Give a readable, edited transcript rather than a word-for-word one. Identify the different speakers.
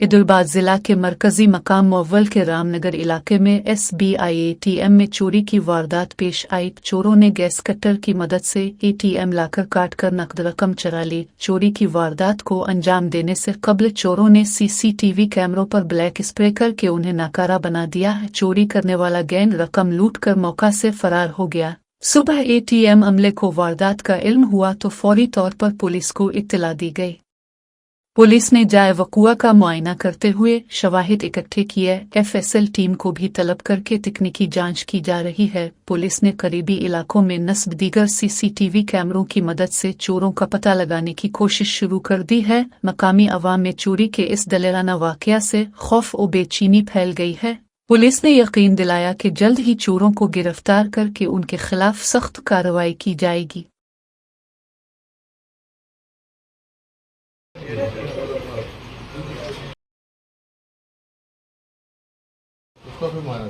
Speaker 1: इदुलबाद जिला के मरकजी मकाम मोवल के रामनगर इलाके में SBI ATM में चोरी की वारदात पेश आई। चोरों ने गैस कटर की मदद से ATM लाकर काटकर नकद रकम चुरा ली। चोरी की वारदात को अंजाम देने से कबल चोरों ने CCTV कैमरों पर ब्लैक स्प्रे करके उन्हें नाकारा बना दिया है। चोरी करने वाला गैंग रकम लूट कर मौका से फरार हो गया। सुबह ATM अमले को वारदात का इल्म हुआ तो फौरी तौर पर पुलिस को इत्तला दी गई। पुलिस ने जाए वक़ुआ का मुआयना करते हुए शवाहिद इकट्ठे किए। FSL टीम को भी तलब करके तकनीकी जांच की जा रही है। पुलिस ने करीबी इलाकों में नस्ब दीगर CCTV कैमरों की मदद से चोरों का पता लगाने की कोशिश शुरू कर दी है। मकामी अवाम में चोरी के इस दलेराना वाक़या से खौफ और बेचैनी फैल गई है। पुलिस ने यकीन दिलाया कि जल्द ही चोरों को गिरफ्तार करके उनके खिलाफ सख्त कार्रवाई की जाएगी।
Speaker 2: उसको भी मारा